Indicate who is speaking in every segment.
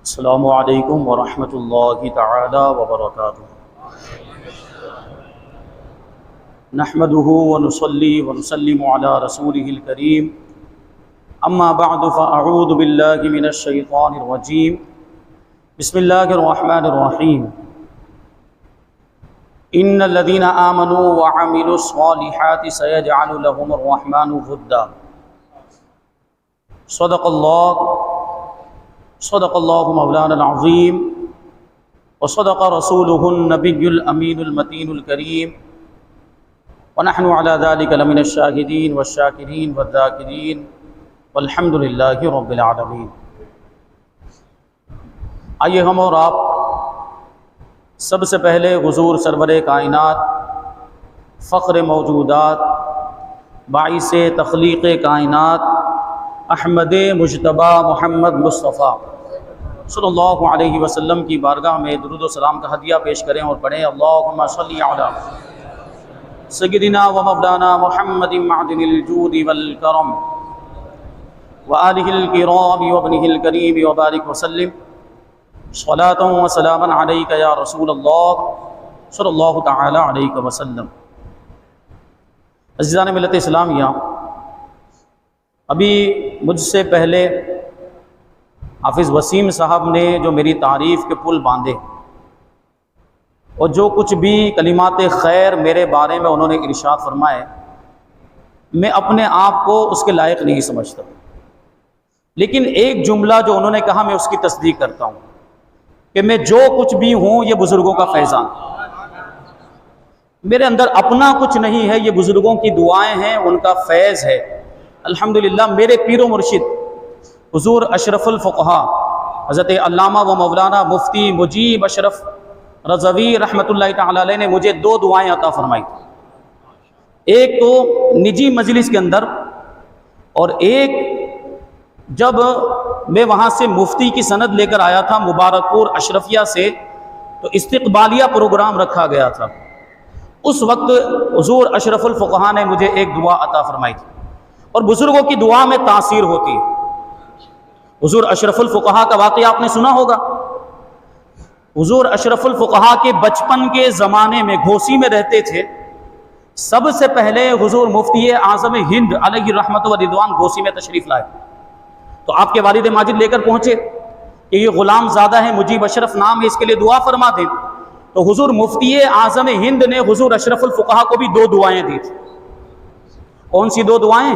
Speaker 1: السلام علیکم ورحمۃ اللہ تعالی وبرکاتہ۔ نحمده ونصلي ونسلم على رسوله الكريم، اما بعد فاعوذ باللہ من الشیطان الرجیم، بسم اللہ الرحمن الرحیم۔ ان الذين آمنوا وعملوا الصالحات سيجعل لهم الرحمن ودا۔ صدق اللہ مولانا العظیم وصدق رسولہ النبی الامین المتین الکریم، ونحن على ذلك لمن الشاہدین والشاکرین والذاکرین والحمد للہ رب العالمین۔ آئیے ہم اور آپ سب سے پہلے حضور سرور کائنات، فخر موجودات، باعث تخلیق کائنات، احمد مجتبیٰ محمد مصطفیٰ صلی اللہ علیہ وسلم کی بارگاہ میں درود و سلام کا ہدیہ پیش کریں اور پڑھیں اللہم صلی علی سیدنا و مولانا محمد معدن الجود والکرم وآلہ الکرام وابنہ الکریم وبارک وسلم صلاۃ و سلاما علیک یا رسول اللہ صلی اللہ تعالی علیہ وسلم۔ عزیزان ملت اسلامیہ، ابھی مجھ سے پہلے حافظ وسیم صاحب نے جو میری تعریف کے پل باندھے اور جو کچھ بھی کلمات خیر میرے بارے میں انہوں نے ارشاد فرمائے، میں اپنے آپ کو اس کے لائق نہیں سمجھتا، لیکن ایک جملہ جو انہوں نے کہا میں اس کی تصدیق کرتا ہوں کہ میں جو کچھ بھی ہوں یہ بزرگوں کا فیضان، میرے اندر اپنا کچھ نہیں ہے، یہ بزرگوں کی دعائیں ہیں، ان کا فیض ہے۔ الحمدللہ میرے پیر و مرشد حضور اشرف الفقہا حضرت علامہ و مولانا مفتی مجیب اشرف رضوی رحمۃ اللہ تعالی علیہ نے مجھے دو دعائیں عطا فرمائی، ایک تو نجی مجلس کے اندر، اور ایک جب میں وہاں سے مفتی کی سند لے کر آیا تھا مبارک پور اشرفیہ سے، تو استقبالیہ پروگرام رکھا گیا تھا، اس وقت حضور اشرف الفقہا نے مجھے ایک دعا عطا فرمائی تھی، اور بزرگوں کی دعا میں تاثیر ہوتی ہے۔ حضور اشرف الفقہا کا واقعہ آپ نے سنا ہوگا۔ حضور اشرف الفقہا کے بچپن کے زمانے میں گھوسی میں رہتے تھے، سب سے پہلے حضور مفتی اعظم ہند علیہ رحمت و رضوان گھوسی میں تشریف لائے، تو آپ کے والد ماجد لے کر پہنچے کہ یہ غلام زادہ ہے، مجیب اشرف نام ہے، اس کے لیے دعا فرما دیں۔ تو حضور مفتی اعظم ہند نے حضور اشرف الفقہا کو بھی دو دعائیں دی تھی۔ کون سی دو دعائیں؟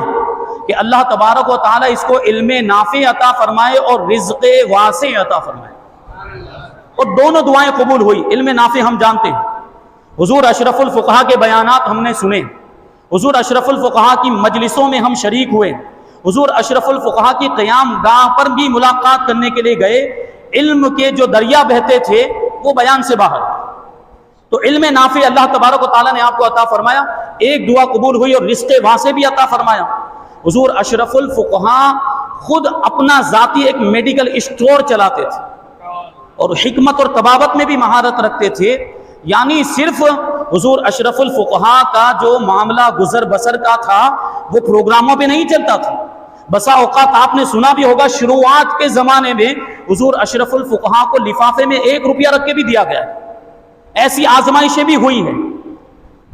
Speaker 1: کہ اللہ تبارک و تعالی اس کو علم نافع عطا فرمائے اور رزق واسع عطا فرمائے، اور دونوں دعائیں قبول ہوئی۔ علم نافع ہم جانتے ہیں، حضور اشرف الفقہا کے بیانات ہم نے سنے، حضور اشرف الفقہا کی مجلسوں میں ہم شریک ہوئے، حضور اشرف الفقہا کی قیام گاہ پر بھی ملاقات کرنے کے لیے گئے، علم کے جو دریا بہتے تھے وہ بیان سے باہر، تو علم نافع اللہ تبارک و تعالیٰ نے آپ کو عطا فرمایا، ایک دعا قبول ہوئی، اور رزق واسع بھی عطا فرمایا۔ حضور اشرف الفقہا خود اپنا ذاتی ایک میڈیکل اسٹور چلاتے تھے، اور حکمت اور طبابت میں بھی مہارت رکھتے تھے، یعنی صرف حضور اشرف الفقہا کا جو معاملہ گزر بسر کا تھا وہ پروگراموں پہ نہیں چلتا تھا۔ بسا اوقات آپ نے سنا بھی ہوگا شروعات کے زمانے میں حضور اشرف الفقہا کو لفافے میں 1 روپیہ رکھ کے بھی دیا گیا ہے، ایسی آزمائشیں بھی ہوئی ہیں۔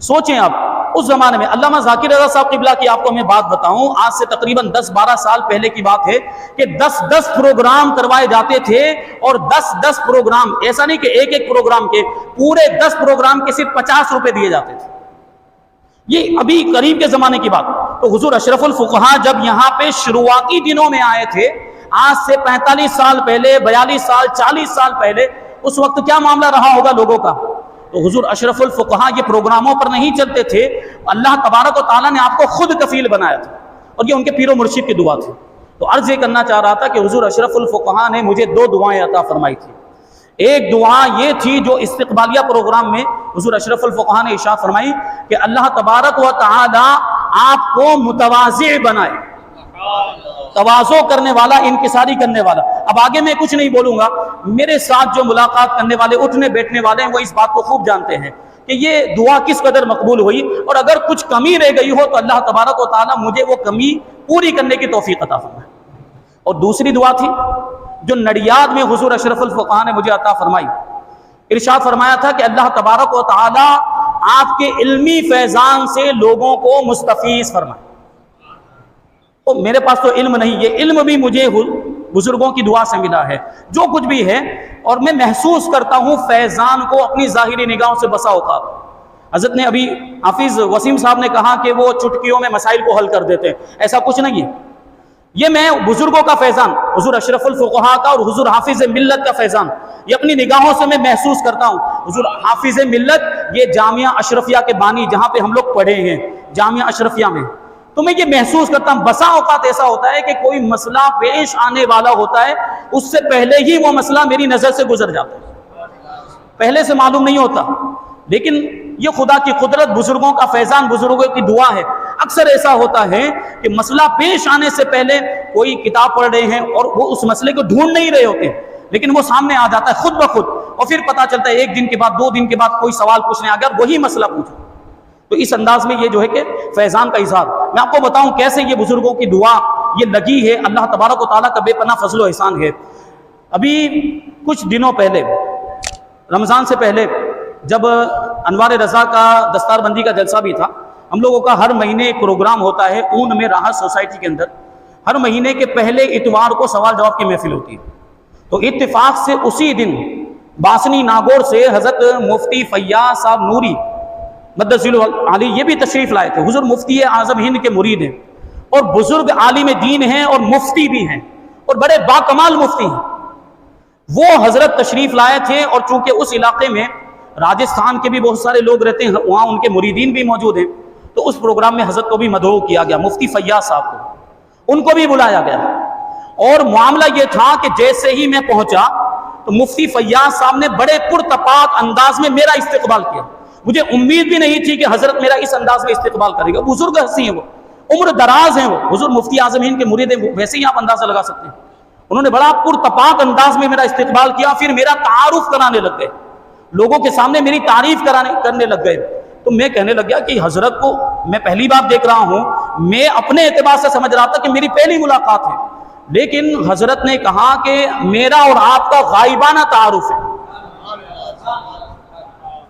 Speaker 1: سوچیں آپ اس زمانے میں، علامہ ذاکر رضا صاحب قبلہ کی آپ کو میں بات بتاؤں، آج سے تقریباً 10-12 سال پہلے کی بات ہے کہ 10 پروگرام کروائے جاتے تھے، اور 10 پروگرام، ایسا نہیں کہ ایک پروگرام کے، پورے 10 پروگرام کے صرف 50 روپے دیے جاتے تھے۔ یہ ابھی قریب کے زمانے کی بات۔ تو حضور اشرف الفقہا جب یہاں پہ شروعاتی دنوں میں آئے تھے، آج سے 45 سال پہلے، 42 سال، 40 سال پہلے، اس وقت کیا معاملہ رہا ہوگا لوگوں کا؟ تو حضور اشرف الفقہا یہ پروگراموں پر نہیں چلتے تھے، اللہ تبارک و تعالیٰ نے آپ کو خود کفیل بنایا تھا، اور یہ ان کے پیر و مرشد کی دعا تھی۔ تو عرض یہ کرنا چاہ رہا تھا کہ حضور اشرف الفقہا نے مجھے 2 دعائیں عطا فرمائی تھی۔ ایک دعا یہ تھی جو استقبالیہ پروگرام میں حضور اشرف الفقہا نے ارشاد فرمائی کہ اللہ تبارک و تعالی آپ کو متواضع بنائے، تواضع کرنے والا، انکساری کرنے والا۔ اب آگے میں کچھ نہیں بولوں گا، میرے ساتھ جو ملاقات کرنے والے، اٹھنے بیٹھنے والے ہیں، وہ اس بات کو خوب جانتے ہیں کہ یہ دعا کس قدر مقبول ہوئی، اور اگر کچھ کمی رہ گئی ہو تو اللہ تبارک و تعالی مجھے وہ کمی پوری کرنے کی توفیق عطا فرمائے۔ اور دوسری دعا تھی جو نڑیاد میں حضور اشرف الفقہاء نے مجھے عطا فرمائی، ارشاد فرمایا تھا کہ اللہ تبارک و تعالی آپ کے علمی فیضان سے لوگوں کو مستفیض فرمائے۔ تو میرے پاس تو علم نہیں، یہ علم بھی مجھے بزرگوں کی دعا سے ملا ہے، جو کچھ بھی ہے، اور میں محسوس کرتا ہوں فیضان کو اپنی ظاہری نگاہوں سے بسا اوقات۔ حضرت نے ابھی حافظ وسیم صاحب نے کہا کہ وہ چٹکیوں میں مسائل کو حل کر دیتے ہیں، ایسا کچھ نہیں ہے۔ یہ میں بزرگوں کا فیضان، حضور اشرف الفقہاء کا اور حضور حافظ ملت کا فیضان، یہ اپنی نگاہوں سے میں محسوس کرتا ہوں۔ حضور حافظ ملت یہ جامعہ اشرفیہ کے بانی، جہاں پہ ہم لوگ پڑھے ہیں جامعہ اشرفیہ میں، تو میں یہ محسوس کرتا ہوں بسا اوقات ایسا ہوتا ہے کہ کوئی مسئلہ پیش آنے والا ہوتا ہے، اس سے پہلے ہی وہ مسئلہ میری نظر سے گزر جاتا ہے، پہلے سے معلوم نہیں ہوتا، لیکن یہ خدا کی قدرت، بزرگوں کا فیضان، بزرگوں کی دعا ہے۔ اکثر ایسا ہوتا ہے کہ مسئلہ پیش آنے سے پہلے کوئی کتاب پڑھ رہے ہیں اور وہ اس مسئلے کو ڈھونڈ نہیں رہے ہوتے، لیکن وہ سامنے آ جاتا ہے خود بخود، اور پھر پتا چلتا ہے 1 دن کے بعد 2 دن کے بعد کوئی سوال پوچھنے آ گیا اور وہی مسئلہ پوچھو۔ تو اس انداز میں یہ جو ہے کہ فیضان کا اظہار، میں آپ کو بتاؤں کیسے یہ بزرگوں کی دعا یہ لگی ہے، اللہ تبارک و تعالیٰ کا بے پناہ فضل و احسان ہے۔ ابھی کچھ دنوں پہلے، رمضان سے پہلے، جب انوار رضا کا دستار بندی کا جلسہ بھی تھا، ہم لوگوں کا ہر مہینے ایک پروگرام ہوتا ہے اون میں راحت سوسائٹی کے اندر، ہر مہینے کے پہلے اتوار کو سوال جواب کی محفل ہوتی ہے۔ تو اتفاق سے اسی دن باسنی ناگور سے حضرت مفتی فیاض صاحب نوری مدثر علی یہ بھی تشریف لائے تھے۔ حضور مفتی اعظم ہند کے مرید ہیں اور بزرگ عالم دین ہیں اور مفتی بھی ہیں اور بڑے باکمال مفتی ہیں۔ وہ حضرت تشریف لائے تھے، اور چونکہ اس علاقے میں راجستھان کے بھی بہت سارے لوگ رہتے ہیں، وہاں ان کے مریدین بھی موجود ہیں، تو اس پروگرام میں حضرت کو بھی مدعو کیا گیا، مفتی فیاض صاحب کو، ان کو بھی بلایا گیا۔ اور معاملہ یہ تھا کہ جیسے ہی میں پہنچا تو مفتی فیاض صاحب نے بڑے پرتپاک انداز میں میرا استقبال کیا۔ مجھے امید بھی نہیں تھی کہ حضرت میرا اس انداز میں استقبال کرے گا۔ بزرگ ہستی ہیں، وہ عمر دراز ہیں، وہ حضور مفتی اعظم ہند کے مرید ہیں، ویسے ہی آپ اندازہ لگا سکتے ہیں۔ انہوں نے بڑا پرتپاک انداز میں میرا استقبال کیا، پھر میرا تعارف کرانے لگ گئے، لوگوں کے سامنے میری تعریف کرنے لگ گئے۔ تو میں کہنے لگ گیا کہ حضرت کو میں پہلی بار دیکھ رہا ہوں، میں اپنے اعتبار سے سمجھ رہا تھا کہ میری پہلی ملاقات ہے، لیکن حضرت نے کہا کہ میرا اور آپ کا غائبانہ تعارف ہے۔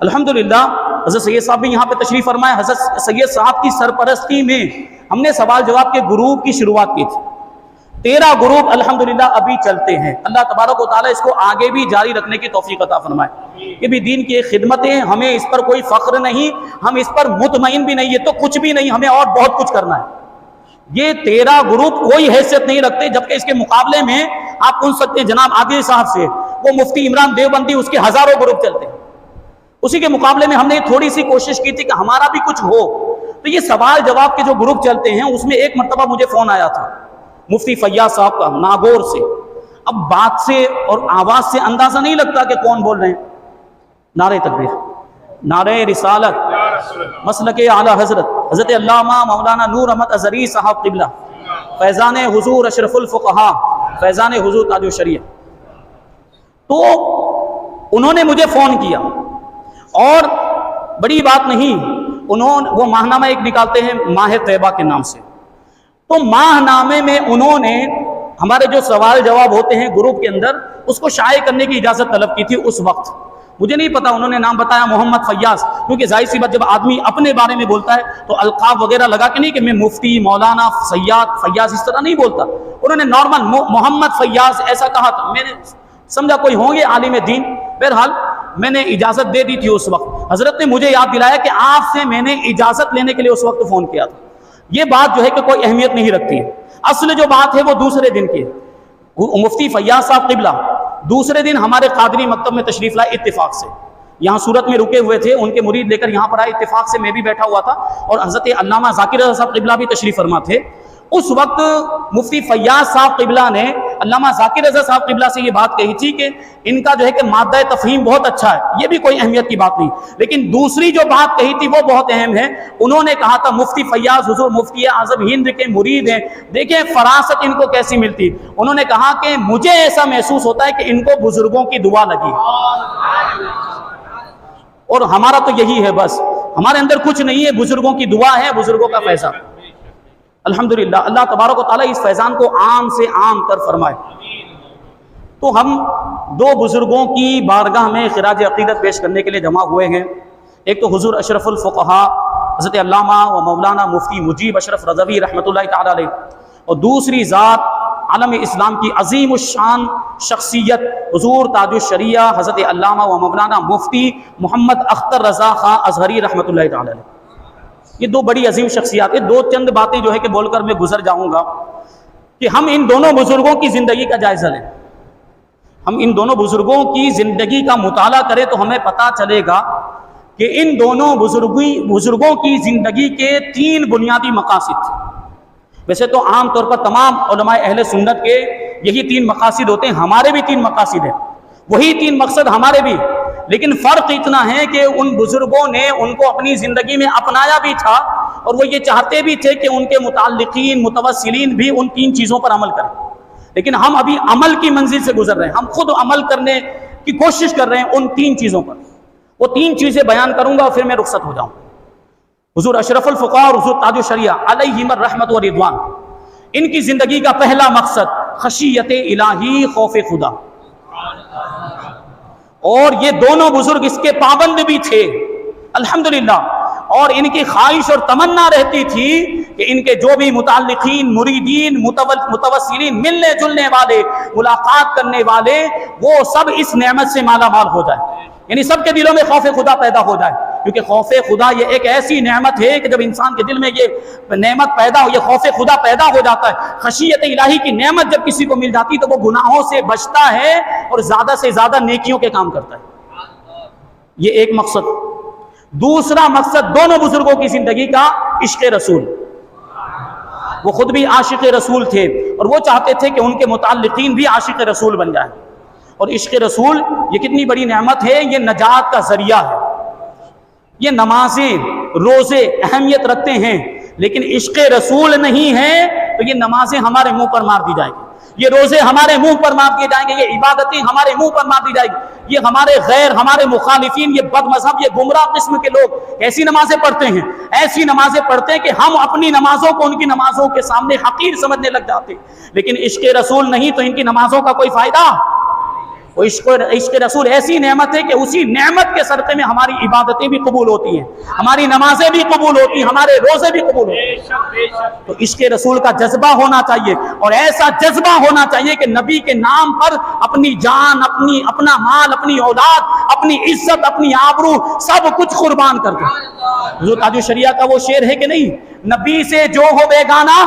Speaker 1: الحمدللہ حضرت سید صاحب بھی یہاں پہ تشریف فرمائے، حضرت سید صاحب کی سرپرستی میں ہم نے سوال جواب کے گروپ کی شروعات کی تھی۔ 13 گروپ الحمدللہ ابھی چلتے ہیں، اللہ تبارک و تعالیٰ اس کو آگے بھی جاری رکھنے کی توفیق عطا فرمائے۔ یہ بھی دین کی ایک خدمت ہے، ہمیں اس پر کوئی فخر نہیں، ہم اس پر مطمئن بھی نہیں، یہ تو کچھ بھی نہیں، ہمیں اور بہت کچھ کرنا ہے۔ یہ 13 گروپ کوئی حیثیت نہیں رکھتے، جبکہ اس کے مقابلے میں آپ پوچھ سکتے ہیں جناب عادل صاحب سے، وہ مفتی عمران دیوبندی، اس کے ہزاروں گروپ چلتے ہیں، اسی کے مقابلے میں ہم نے تھوڑی سی کوشش کی تھی کہ ہمارا بھی کچھ ہو۔ تو یہ سوال جواب کے جو گروپ چلتے ہیں، اس میں ایک مرتبہ مجھے فون آیا تھا مفتی فیاض صاحب کا ناگور سے۔ اب بات سے اور آواز سے اندازہ نہیں لگتا کہ کون بول رہے ہیں۔ نعرہ تکبیر، نعرہ رسالت، مسلک اعلی حضرت علامہ مولانا نور احمد ازہری صاحب قبلہ، فیضان حضور اشرف الفقہاء، فیضان حضور تاج الشریعہ۔ تو انہوں نے مجھے فون کیا، اور بڑی بات نہیں، وہ ماہنامہ ایک نکالتے ہیں ماہ طیبہ کے نام سے، تو ماہ نامے میں انہوں نے ہمارے جو سوال جواب ہوتے ہیں گروپ کے اندر، اس کو شائع کرنے کی اجازت طلب کی تھی۔ اس وقت مجھے نہیں پتا، انہوں نے نام بتایا محمد فیاض، کیونکہ ظاہر سی بات جب آدمی اپنے بارے میں بولتا ہے تو القاب وغیرہ لگا کے نہیں کہ میں مفتی، مولانا، سیاد، فیاض، اس طرح نہیں بولتا۔ انہوں نے نارمل محمد فیاض ایسا کہا تھا، میں نے سمجھا کوئی ہوں گے عالم دین۔ بہرحال میں نے اجازت دے دی تھی اس وقت، حضرت نے مجھے یاد دلایا کہ آپ سے میں نے اجازت لینے کے لیے اس وقت فون کیا تھا۔ یہ بات جو ہے کہ کوئی اہمیت نہیں رکھتی ہے، اصل جو بات ہے وہ دوسرے دن کی۔ مفتی فیاض صاحب قبلہ دوسرے دن ہمارے قادری مکتب میں تشریف لائے، اتفاق سے یہاں صورت میں رکے ہوئے تھے، ان کے مرید لے کر یہاں پر آئے، اتفاق سے میں بھی بیٹھا ہوا تھا، اور حضرت علامہ ذاکر رضا صاحب قبلہ بھی تشریف فرما تھے۔ اس وقت مفتی فیاض صاحب قبلہ نے علامہ ذاکر رضا صاحب قبلہ سے یہ بات کہی تھی کہ ان کا جو ہے کہ مادہ تفہیم بہت اچھا ہے، یہ بھی کوئی اہمیت کی بات نہیں، لیکن دوسری جو بات کہی تھی وہ بہت اہم ہے۔ انہوں نے کہا تھا مفتی فیاض حضور مفتی اعظم ہند کے مرید ہیں، دیکھیں فراست ان کو کیسی ملتی۔ انہوں نے کہا کہ مجھے ایسا محسوس ہوتا ہے کہ ان کو بزرگوں کی دعا لگی، اور ہمارا تو یہی ہے، بس ہمارے اندر کچھ نہیں ہے، بزرگوں کی دعا ہے، بزرگوں کا فیضان۔ الحمدللہ اللہ تبارک و تعالیٰ اس فیضان کو عام سے عام کر فرمائے۔ تو ہم دو بزرگوں کی بارگاہ میں خراج عقیدت پیش کرنے کے لیے جمع ہوئے ہیں. ایک تو حضور اشرف الفقہا حضرت علامہ و مولانا مفتی مجیب اشرف رضوی رحمۃ اللہ تعالی علیہ، اور دوسری ذات عالم اسلام کی عظیم الشان شخصیت حضور تاج الشریعہ حضرت علامہ و مولانا مفتی محمد اختر رضا خان ازہری رحمۃ اللہ تعالی علیہ. یہ دو بڑی عظیم شخصیات. یہ دو چند باتیں جو ہے کہ بول کر میں گزر جاؤں گا کہ ہم ان دونوں بزرگوں کی زندگی کا جائزہ لیں. ہم ان دونوں بزرگوں کی زندگی کا مطالعہ کریں تو ہمیں پتہ چلے گا کہ ان دونوں بزرگوں کی زندگی کے 3 بنیادی مقاصد تھے. ویسے تو عام طور پر تمام علماء اہل سنت کے یہی 3 مقاصد ہوتے ہیں. ہمارے بھی 3 مقاصد ہیں، وہی 3 مقصد ہمارے بھی، لیکن فرق اتنا ہے کہ ان بزرگوں نے ان کو اپنی زندگی میں اپنایا بھی تھا اور وہ یہ چاہتے بھی تھے کہ ان کے متعلقین متوسلین بھی ان 3 چیزوں پر عمل کریں. لیکن ہم ابھی عمل کی منزل سے گزر رہے ہیں، ہم خود عمل کرنے کی کوشش کر رہے ہیں ان 3 چیزوں پر. وہ 3 چیزیں بیان کروں گا اور پھر میں رخصت ہو جاؤں. حضور اشرف الفقہا اور حضور تاج الشریعہ علیہم الرحمت و رضوان، ان کی زندگی کا پہلا مقصد خشیت الہی، خوف خدا. اور یہ دونوں بزرگ اس کے پابند بھی تھے الحمدللہ. اور ان کی خواہش اور تمنا رہتی تھی کہ ان کے جو بھی متعلقین مریدین متوسلین ملنے جلنے والے ملاقات کرنے والے وہ سب اس نعمت سے مالا مال ہو جائے، یعنی سب کے دلوں میں خوف خدا پیدا ہو جائے. کیونکہ خوف خدا یہ ایک ایسی نعمت ہے کہ جب انسان کے دل میں یہ نعمت پیدا ہو، یہ خوف خدا پیدا ہو جاتا ہے، خشیت الہی کی نعمت جب کسی کو مل جاتی تو وہ گناہوں سے بچتا ہے اور زیادہ سے زیادہ نیکیوں کے کام کرتا ہے. یہ ایک مقصد. دوسرا مقصد دونوں بزرگوں کی زندگی کا عشق رسول. وہ خود بھی عاشق رسول تھے اور وہ چاہتے تھے کہ ان کے متعلقین بھی عاشق رسول بن جائیں. اور عشق رسول یہ کتنی بڑی نعمت ہے، یہ نجات کا ذریعہ ہے. یہ نمازیں روزے اہمیت رکھتے ہیں، لیکن عشق رسول نہیں ہے تو یہ نمازیں ہمارے منہ پر مار دی جائیں گی، یہ روزے ہمارے منہ پر مار دیے جائیں گے، یہ عبادتیں ہمارے منہ پر مار دی جائیں گی. یہ ہمارے غیر، ہمارے مخالفین، یہ بد مذہب، یہ گمراہ قسم کے لوگ ایسی نمازیں پڑھتے ہیں، ایسی نمازیں پڑھتے ہیں کہ ہم اپنی نمازوں کو ان کی نمازوں کے سامنے حقیر سمجھنے لگ جاتے. لیکن عشق رسول نہیں تو ان کی نمازوں کا کوئی فائدہ. وہ عشق رسول ایسی نعمت ہے کہ اسی نعمت کے صدقے میں ہماری عبادتیں بھی قبول ہوتی ہیں، ہماری نمازیں بھی قبول ہوتی ہیں، ہمارے روزے بھی قبول ہوتے ہیں. تو عشق رسول کا جذبہ ہونا چاہیے، اور ایسا جذبہ ہونا چاہیے کہ نبی کے نام پر اپنی جان، اپنا مال، اپنی اولاد، اپنی عزت، اپنی آبرو سب کچھ قربان کر دیں. حضور تاج الشریعہ کا وہ شعر ہے کہ نہیں، نبی سے جو ہو بیگانہ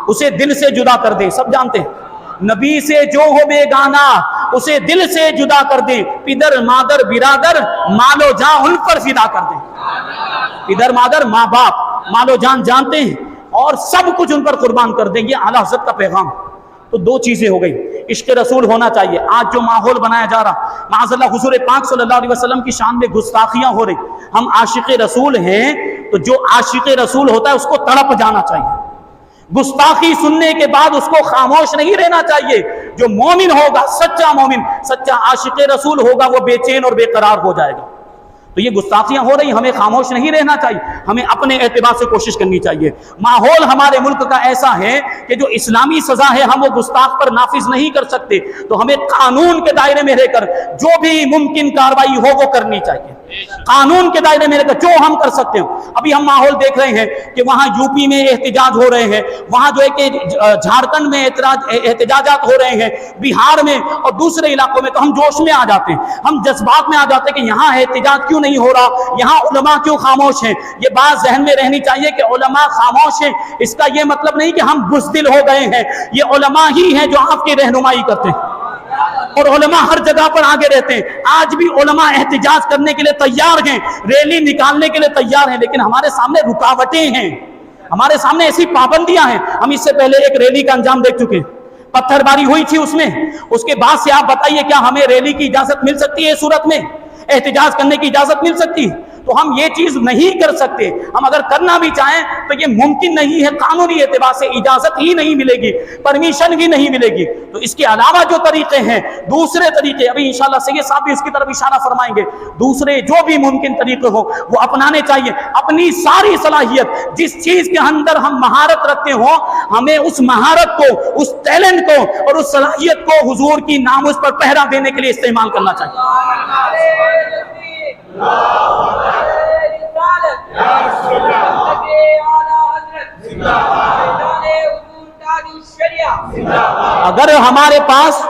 Speaker 1: اسے دل سے جدا کر دے. سب جانتے ہیں، نبی سے جو ہو بیگانہ اسے دل سے جدا کر دیں، پدر مادر برادر مالو جان ان پر فدا کر دیں. پدر مادر ماں باپ مالو جان جانتے ہیں اور سب کچھ ان پر قربان کر دیں. یہ اعلیٰ حضرت کا پیغام. تو 2 چیزیں ہو گئی. عشق رسول ہونا چاہیے. آج جو ماحول بنایا جا رہا، معاذ اللہ حضور پاک صلی اللہ علیہ وسلم کی شان میں گستاخیاں ہو رہی. ہم عاشق رسول ہیں تو جو عاشق رسول ہوتا ہے اس کو تڑپ جانا چاہیے. گستاخی سننے کے بعد اس کو خاموش نہیں رہنا چاہیے. جو مومن ہوگا، سچا مومن، سچا عاشق رسول ہوگا، وہ بے چین اور بے قرار ہو جائے گا. تو یہ گستاخیاں ہو رہی، ہمیں خاموش نہیں رہنا چاہیے، ہمیں اپنے اعتبار سے کوشش کرنی چاہیے. ماحول ہمارے ملک کا ایسا ہے کہ جو اسلامی سزا ہے ہم وہ گستاخ پر نافذ نہیں کر سکتے، تو ہمیں قانون کے دائرے میں رہ کر جو بھی ممکن کارروائی ہو وہ کرنی چاہیے. قانون کے دائرے میں رہ کر جو ہم کر سکتے ہیں. ابھی ہم ماحول دیکھ رہے ہیں کہ وہاں یو پی میں احتجاج ہو رہے ہیں، وہاں جو ہے کہ جھارکھنڈ میں احتجاجات ہو رہے ہیں، بہار میں اور دوسرے علاقوں میں. تو ہم جوش میں آ جاتے ہیں، ہم جذبات میں آ جاتے ہیں کہ یہاں احتجاج کیوں نہیں ہو رہا، یہاں علماء کیوں خاموش ہیں. یہ بات ذہن میں رہنی چاہیے کہ علماء خاموش ہیں اس کا یہ مطلب نہیں کہ ہم بزدل ہو گئے ہیں. یہ علماء ہی ہیں جو آپ کی رہنمائی کرتے ہیں، اور علماء ہر جگہ پر آگے رہتے ہیں. آج بھی علماء احتجاج کرنے کے لیے تیار ہیں، ریلی نکالنے کے لیے تیار ہیں، لیکن ہمارے سامنے رکاوٹیں ہیں، ہمارے سامنے ایسی پابندیاں ہیں. ہم اس سے پہلے ایک ریلی کا انجام دیکھ چکے ہیں، پتھر باری ہوئی تھی اس میں. اس کے بعد سے آپ بتائیے کیا ہمیں ریلی کی اجازت مل سکتی ہے؟ صورت میں احتجاج کرنے کی اجازت مل سکتی ہے؟ تو ہم یہ چیز نہیں کر سکتے. ہم اگر کرنا بھی چاہیں تو یہ ممکن نہیں ہے, قانونی اعتبار سے اجازت ہی نہیں ملے گی, پرمیشن بھی نہیں ملے گی. تو اس کے علاوہ جو طریقے ہیں, دوسرے طریقے, ابھی انشاءاللہ سید صاحب بھی اس کی طرف اشارہ فرمائیں گے, دوسرے جو بھی ممکن طریقے ہو وہ اپنانے چاہیے. اپنی ساری صلاحیت, جس چیز کے اندر ہم مہارت رکھتے ہوں, ہمیں اس مہارت کو, اس ٹیلنٹ کو اور اس صلاحیت کو حضور کی ناموس پر پہرا دینے کے لیے استعمال کرنا چاہیے. اگر ہمارے پاس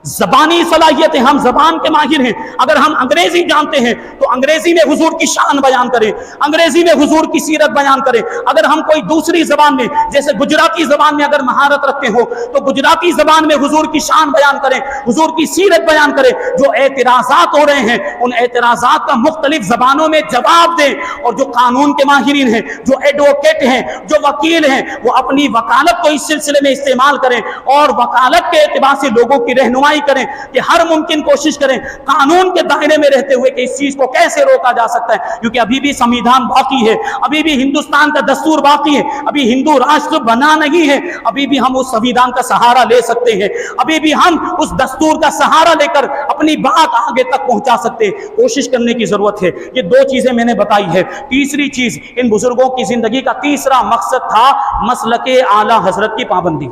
Speaker 1: زبانی صلاحیت ہے, ہم زبان کے ماہر ہیں, اگر ہم انگریزی جانتے ہیں تو انگریزی میں حضور کی شان بیان کریں, انگریزی میں حضور کی سیرت بیان کریں. اگر ہم کوئی دوسری زبان میں, جیسے گجراتی زبان میں اگر مہارت رکھتے ہو تو گجراتی زبان میں حضور کی شان بیان کریں, حضور کی سیرت بیان کریں. جو اعتراضات ہو رہے ہیں ان اعتراضات کا مختلف زبانوں میں جواب دیں, اور جو قانون کے ماہرین ہیں, جو ایڈوکیٹ ہیں, جو وکیل ہیں, وہ اپنی وکالت کو اس سلسلے میں استعمال کریں اور وکالت کے اعتبار سے لوگوں کی رہنمائی کریں کہ ہر ممکن کوشش کریں قانون کے دائرے میں رہتے ہوئے کہ اس چیز کو کیسے روکا جا سکتا ہے, کیونکہ ابھی بھی سمویدھان باقی ہے, ابھی بھی ہندوستان کا دستور باقی ہے, ابھی ہندو راشٹر بنا نہیں ہے, ابھی بھی ہم اس سمویدھان کا سہارا لے سکتے ہیں, ابھی بھی ہم اس دستور کا سہارا لے کر اپنی بات آگے تک پہنچا سکتے ہیں. کوشش کرنے کی ضرورت ہے. یہ دو چیزیں میں نے بتائی ہے. تیسری چیز, ان بزرگوں کی زندگی کا تیسرا مقصد تھا مسلک اعلی حضرت کی پابندی,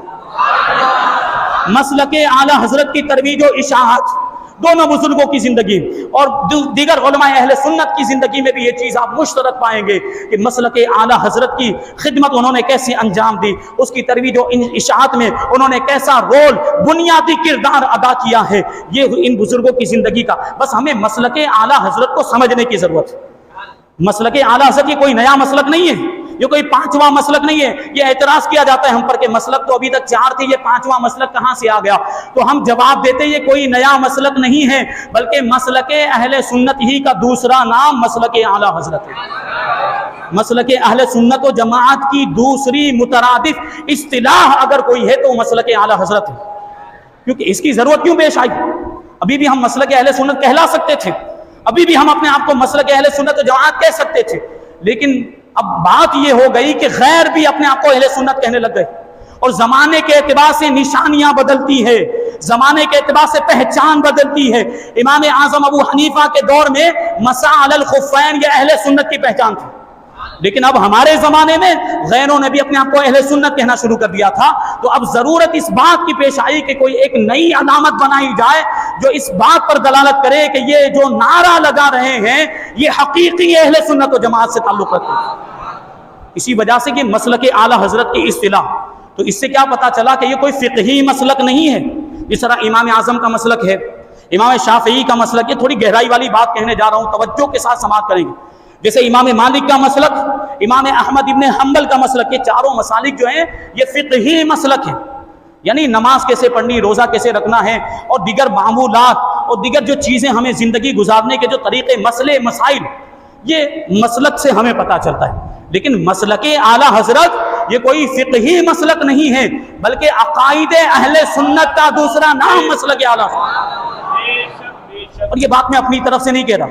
Speaker 1: مسلک اعلی حضرت کی ترویج و اشاعت. دونوں بزرگوں کی زندگی اور دیگر علماء اہل سنت کی زندگی میں بھی یہ چیز آپ مشترک پائیں گے کہ مسلک اعلی حضرت کی خدمت انہوں نے کیسے انجام دی, اس کی ترویج و اشاعت میں انہوں نے کیسا رول, بنیادی کردار ادا کیا ہے. یہ ان بزرگوں کی زندگی کا, بس ہمیں مسلک اعلی حضرت کو سمجھنے کی ضرورت ہے. مسلک اعلی حضرت یہ کوئی نیا مسلک نہیں ہے, یہ کوئی پانچواں مسلک نہیں ہے. یہ اعتراض کیا جاتا ہے ہم پر کہ مسلک تو ابھی تک 4 تھے, یہ پانچواں مسلک کہاں سے آ گیا؟ تو ہم جواب دیتے یہ کوئی نیا مسلک نہیں ہے, بلکہ مسلک اہل سنت ہی کا دوسرا نام مسلک اعلی حضرت ہے. مسلک اہل سنت و جماعت کی دوسری مترادف اصطلاح اگر کوئی ہے تو مسلک اعلی حضرت ہے. کیونکہ اس کی ضرورت کیوں پیش آئی؟ ابھی بھی ہم مسلک اہل سنت کہلا سکتے تھے, ابھی بھی ہم اپنے آپ کو مسلک اہل سنت و جماعت کہہ سکتے تھے, لیکن اب بات یہ ہو گئی کہ غیر بھی اپنے آپ کو اہل سنت کہنے لگ گئے, اور زمانے کے اعتبار سے نشانیاں بدلتی ہے, زمانے کے اعتبار سے پہچان بدلتی ہے. امام اعظم ابو حنیفہ کے دور میں مسح علی الخفین یہ اہل سنت کی پہچان تھی, لیکن اب ہمارے زمانے میں غیروں نے بھی اپنے آپ کو اہل سنت کہنا شروع کر دیا تھا. تو اب ضرورت اس بات کی پیش آئی کہ کوئی ایک نئی علامت بنائی جائے جو اس بات پر دلالت کرے کہ یہ جو نعرہ لگا رہے ہیں یہ حقیقی اہل سنت و جماعت سے تعلق رکھتے ہیں. اسی وجہ سے کہ مسلک اعلی حضرت کی اصطلاح, تو اس سے کیا پتا چلا کہ یہ کوئی فقہی مسلک نہیں ہے. جس طرح امام اعظم کا مسلک ہے, امام شافعی کا مسلک, یہ تھوڑی گہرائی والی بات کہنے جا رہا ہوں, توجہ کے ساتھ سماعت کریں گے. جیسے امام مالک کا مسلک, امام احمد ابن حنبل کا مسلک, یہ چاروں مسالک جو ہیں یہ فقہی مسلک ہیں. یعنی نماز کیسے پڑھنی, روزہ کیسے رکھنا ہے, اور دیگر معمولات اور دیگر جو چیزیں ہمیں زندگی گزارنے کے جو طریقے, مسئلے, مسائل, یہ مسلک سے ہمیں پتہ چلتا ہے. لیکن مسلک اعلی حضرت یہ کوئی فقہی مسلک نہیں ہے, بلکہ عقائد اہل سنت کا دوسرا نام مسلک اعلی حضرت. اور یہ بات میں اپنی طرف سے نہیں کہہ رہا,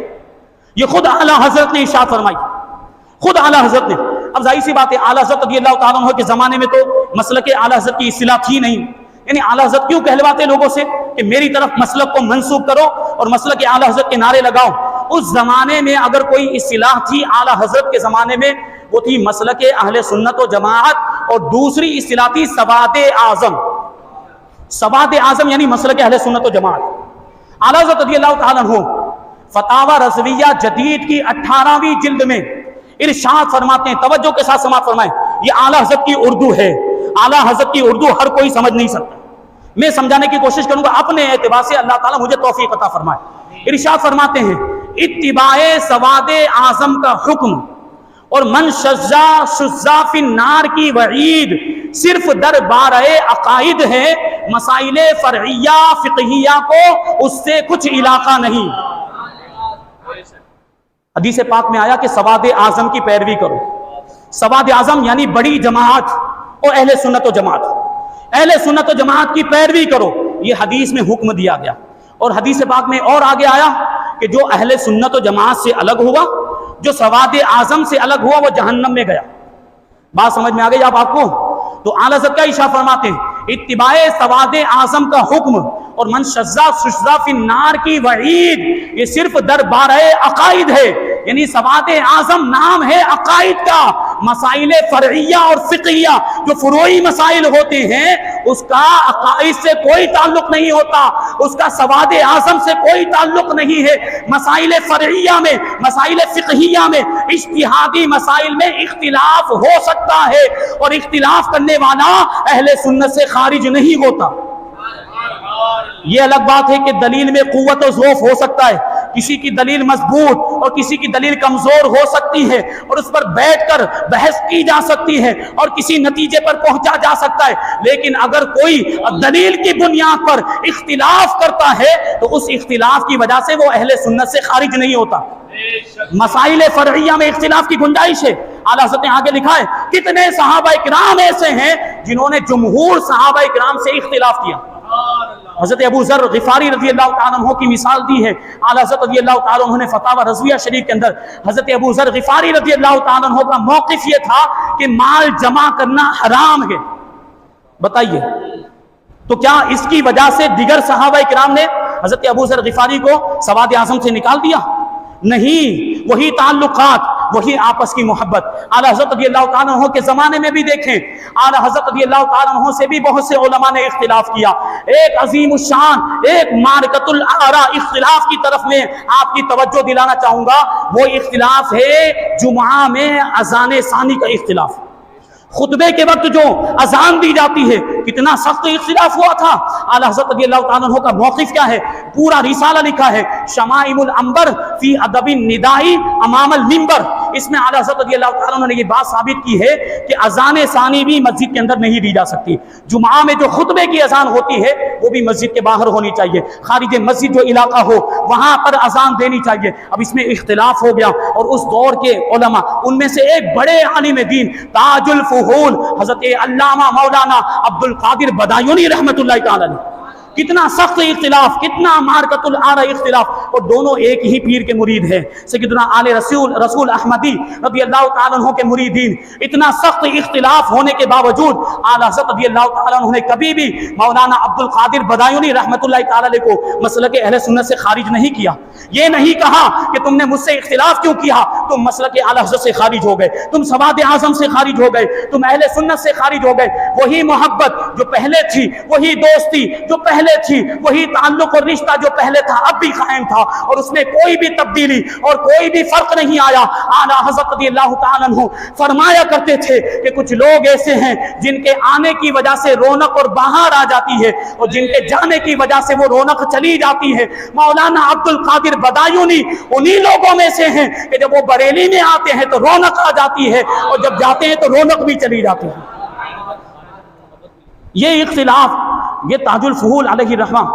Speaker 1: یہ خود اعلی حضرت نے ارشاد فرمائی, خود اعلی حضرت نے. اب ظاہر سی بات ہے اعلی حضرت رضی اللہ تعالیٰ عنہ کے زمانے میں تو مسلک اعلی حضرت کی اصطلاح تھی نہیں. یعنی اعلی حضرت کیوں کہلواتے لوگوں سے کہ میری طرف مسلک کو منسوب کرو اور مسلک اعلی حضرت کے نعرے لگاؤ. اس زمانے میں اگر کوئی اصطلاح تھی اعلی حضرت کے زمانے میں, وہ تھی مسلک اہل سنت و جماعت, اور دوسری اصطلاح تھی سواد اعظم. سواد اعظم یعنی مسلک اہل سنت و جماعت. اعلی حضرت رضی اللہ تعالیٰ عنہ فتاوی رضویہ جدید کی 18ویں جلد میں ارشاد فرماتے ہیں, توجہ کے ساتھ سماعت فرمائیں, یہ اعلی حضرت کی اردو ہے. اعلی حضرت کی اردو ہر کوئی سمجھ نہیں سکتا, میں سمجھانے کی کوشش کروں گا اپنے اعتبار سے, اللہ تعالیٰ مجھے توفیق عطا فرمائے. ارشاد فرماتے ہیں اتباع سواد اعظم کا حکم اور من شذا فی النار کی وعید صرف دربارہ عقائد ہے, مسائل فرعیہ فقہیہ کو اس سے کچھ علاقہ نہیں. حدیث پاک میں آیا کہ سواد اعظم کی پیروی کرو. سواد اعظم یعنی بڑی جماعت اور اہل سنت و جماعت, اہل سنت و جماعت کی پیروی کرو, یہ حدیث میں حکم دیا گیا. اور حدیث پاک میں اور آگے آیا کہ جو اہل سنت و جماعت سے الگ ہوا جو سواد اعظم سے الگ ہوا وہ جہنم میں گیا۔ بات سمجھ میں آ گئی آپ کو؟ تو اعلیٰ حضرت کا اشارہ فرماتے ہیں اتباع سواد اعظم کا حکم اور من شذا سشذا فی النار کی وعید یہ صرف دربارہ عقائد ہے، یعنی سواد اعظم نام ہے عقائد کا، مسائل فرعیہ اور فقہیہ جو فروعی مسائل ہوتے ہیں اس کا عقائد سے کوئی تعلق نہیں ہوتا، اس کا سواد اعظم سے کوئی تعلق نہیں ہے۔ مسائل فرعیہ میں، مسائل فقہیہ میں، اجتہادی مسائل میں اختلاف ہو سکتا ہے، اور اختلاف کرنے والا اہل سنت سے خارج نہیں ہوتا۔ یہ الگ بات ہے کہ دلیل میں قوت و ضعف ہو سکتا ہے، کسی کی دلیل مضبوط اور کسی کی دلیل کمزور ہو سکتی ہے، اور اس پر بیٹھ کر بحث کی جا سکتی ہے اور کسی نتیجے پر پہنچا جا سکتا ہے، لیکن اگر کوئی دلیل کی بنیاد پر اختلاف کرتا ہے تو اس اختلاف کی وجہ سے وہ اہل سنت سے خارج نہیں ہوتا۔ مسائل فرعیہ میں اختلاف کی گنجائش ہے۔ اعلیٰ حضرت نے آگے لکھا ہے کتنے صحابہ اکرام ایسے ہیں جنہوں نے جمہور صحابہ اکرام سے اختلاف کیا۔ حضرت ابو ذر غفاری رضی اللہ تعالیٰ عنہ کی مثال دی ہے۔ اعلیٰ حضرت رضی اللہ تعالیٰ عنہ نے فتاوی رضویہ شریف کے اندر حضرت ابو ذر غفاری رضی اللہ تعالیٰ عنہ کا موقف یہ تھا کہ مال جمع کرنا حرام ہے۔ بتائیے تو کیا اس کی وجہ سے دیگر صحابہ اکرام نے حضرت ابو ذر غفاری کو سواد اعظم سے نکال دیا؟ نہیں، وہی تعلقات، وہی آپس کی محبت۔ اعلیٰ حضرت رضی اللہ تعالیٰ عنہ کے زمانے میں بھی دیکھیں، اعلیٰ حضرت رضی اللہ تعالیٰ عنہ سے بھی بہت سے علماء نے اختلاف کیا۔ ایک عظیم الشان، ایک معرکۃ الآراء اختلاف کی طرف میں آپ کی توجہ دلانا چاہوں گا، وہ اختلاف ہے جمعہ میں اذان ثانی کا اختلاف۔ خطبے کے وقت جو اذان دی جاتی ہے کتنا سخت اختلاف ہوا تھا۔ اعلیٰ حضرت رضی اللہ تعالیٰ عنہ کا موقف کیا ہے؟ پورا رسالہ لکھا ہے شمائم العنبر فی ادب الندائی امام المنبر۔ اس میں اعلیٰ حضرت رضی اللہ تعالیٰ عنہ نے یہ بات ثابت کی ہے کہ اذان ثانی بھی مسجد کے اندر نہیں دی جا سکتی۔ جمعہ میں جو خطبے کی اذان ہوتی ہے وہ بھی مسجد کے باہر ہونی چاہیے، خارج مسجد جو علاقہ ہو وہاں پر اذان دینی چاہیے۔ اب اس میں اختلاف ہو گیا، اور اس دور کے علماء ان میں سے ایک بڑے عالم دین تاج حضرت علامہ مولانا عبد القادر بدایونی رحمت اللہ تعالی علیہ، کتنا سخت اختلاف، کتنا معرکۃ الآراء اختلاف، اور دونوں ایک ہی پیر کے مرید ہیں، سیدنا آل رسول احمدی رضی اللہ تعالیٰ عنہ کے مریدین۔ اتنا سخت اختلاف ہونے کے باوجود اعلیٰ حضرت رضی اللہ تعالیٰ عنہ نے کبھی بھی مولانا عبد القادر بدایونی رحمت اللہ تعالیٰ علیہ کو مسلک اہل سنت سے خارج نہیں کیا۔ یہ نہیں کہا کہ تم نے مجھ سے اختلاف کیوں کیا، تم مسلک اعلیٰ حضرت سے خارج ہو گئے، تم سواد اعظم سے خارج ہو گئے، تم اہل سنت سے خارج ہو گئے۔ وہی محبت جو پہلے تھی، وہی دوستی جو پہلے تھی، وہی تعلق اور رشتہ جو پہلے تھا اب بھی قائم تھا، اور اس میں کوئی بھی تبدیلی اور کوئی بھی فرق نہیں آیا۔ اعلیٰ حضرت رضی اللہ تعالیٰ عنہ فرمایا کرتے تھے کہ کچھ لوگ ایسے ہیں جن کے آنے کی وجہ سے رونق اور بہار آ جاتی ہے، اور جن کے جانے کی وجہ سے وہ رونق چلی جاتی ہے۔ مولانا عبد القادر بدایونی انہی لوگوں میں سے ہیں کہ جب وہ بریلی میں آتے ہیں تو رونق آ جاتی ہے، اور جب جاتے ہیں تو رونق بھی چلی جاتی ہے۔ یہ اختلاف، یہ تاج الفہول علیہ الرحمہ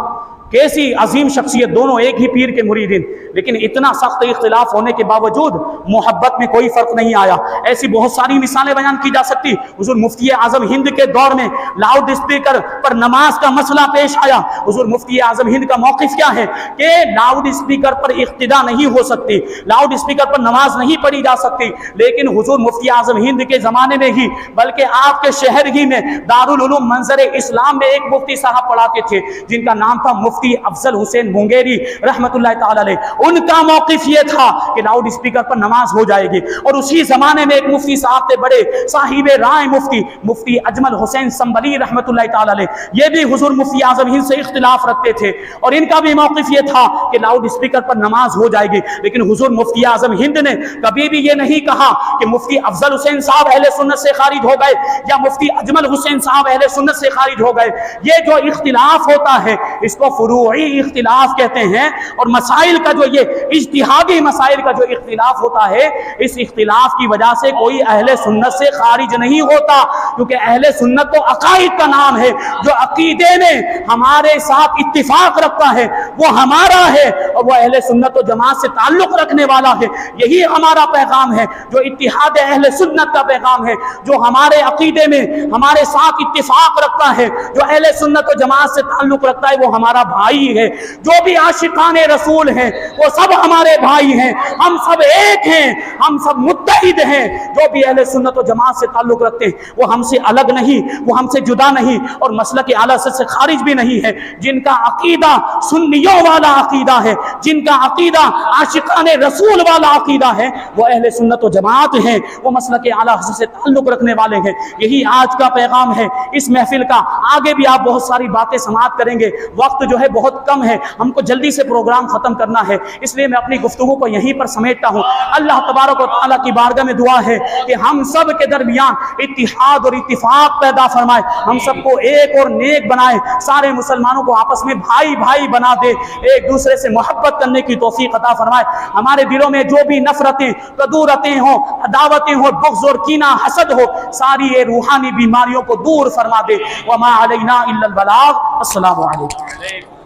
Speaker 1: کیسی عظیم شخصیت، دونوں ایک ہی پیر کے مریدین، لیکن اتنا سخت اختلاف ہونے کے باوجود محبت میں کوئی فرق نہیں آیا۔ ایسی بہت ساری مثالیں بیان کی جا سکتی۔ حضور مفتی اعظم ہند کے دور میں لاؤڈ اسپیکر پر نماز کا مسئلہ پیش آیا۔ حضور مفتی اعظم ہند کا موقف کیا ہے کہ لاؤڈ اسپیکر پر اقتدا نہیں ہو سکتی، لاؤڈ اسپیکر پر نماز نہیں پڑھی جا سکتی، لیکن حضور مفتی اعظم ہند کے زمانے میں ہی بلکہ آپ کے شہر ہی میں دارالعلوم منظر اسلام میں ایک مفتی صاحب پڑھاتے تھے جن کا نام تھا مفتی افضل حسین مونگیری رحمت اللہ تعالی علیہ۔ ان کا موقف یہ تھا کہ لاؤڈ اسپیکر پر نماز ہو جائے گی، اور اسی زمانے میں ایک مفتی صاحب تھے بڑے صاحب رائے مفتی اجمل حسین سنبلی رحمت اللہ تعالی علیہ، یہ بھی حضور مفتی اعظم ہند سے اختلاف رکھتے تھے، اور ان کا بھی موقف یہ تھا کہ لاؤڈ اسپیکر پر نماز ہو جائے گی۔ لیکن حضور مفتی اعظم ہند نے کبھی بھی یہ نہیں کہا کہ مفتی افضل حسین صاحب اہل سنت سے خارج ہو گئے یا مفتی اجمل حسین صاحب اہل سنت سے خارج ہو گئے۔ یہ جو اختلاف ہوتا ہے اس کو فروعی اختلاف کہتے ہیں، اور مسائل کا جو یہ اجتہادی مسائل کا جو اختلاف ہوتا ہے، اس اختلاف کی وجہ سے کوئی اہل سنت سے خارج نہیں ہوتا، کیونکہ اہل سنت تو عقائد کا نام ہے۔ جو عقیدے میں ہمارے ساتھ اتفاق رکھتا ہے وہ ہمارا ہے، اور وہ اہل سنت و جماعت سے تعلق رکھنے والا ہے. یہی ہمارا پیغام ہے جو اتحاد اہل سنت کا پیغام ہے, جو ہمارے عقیدے میں ہمارے ساتھ اتفاق رکھتا ہے, جو اہل سنت و جماعت سے تعلق رکھتا ہے وہ ہمارا بھائی ہے. جو بھی عاشقان رسول ہیں وہ سب ہمارے بھائی ہیں, ہم سب ایک ہیں, ہم سب متحد ہیں. جو بھی اہل سنت و جماعت سے تعلق رکھتے ہیں وہ ہم سے الگ نہیں, وہ ہم سے جدا نہیں, اور مسلک اعلی حضرت سے خارج بھی نہیں ہے. جن کا عقیدہ سنیوں والا عقیدہ ہے, جن کا عقیدہ عاشقان رسول والا عقیدہ ہے, وہ اہل سنت و جماعت ہیں, وہ مسلک اعلی حضرت سے تعلق رکھنے والے ہیں. یہی آج کا پیغام ہے اس محفل کا. آگے بھی آپ بہت ساری باتیں سماعت کریں گے, وقت جو ہے بہت کم ہے, ہم کو جلدی سے پروگرام ختم کرنا ہے, اس لیے میں اپنی گفتگو کو یہیں پر سمیٹتا ہوں. اللہ تبارک و تعالیٰ کی بارگاہ میں دعا ہے کہ ہم سب کے درمیان اتحاد اور اتفاق پیدا فرمائے, ہم سب کو ایک اور نیک بنائے, سارے مسلمانوں کو آپس میں بھائی بھائی بنا دے, ایک دوسرے سے محبت کرنے کی توفیق عطا فرمائے. ہمارے دلوں میں جو بھی نفرتیں, کدورتیں ہوں, عداوتیں ہوں, بغض اور کینہ, حسد ہو, ساری یہ روحانی بیماریوں کو دور فرما دے. وما علینا الا البلاغ. السلام علیکم.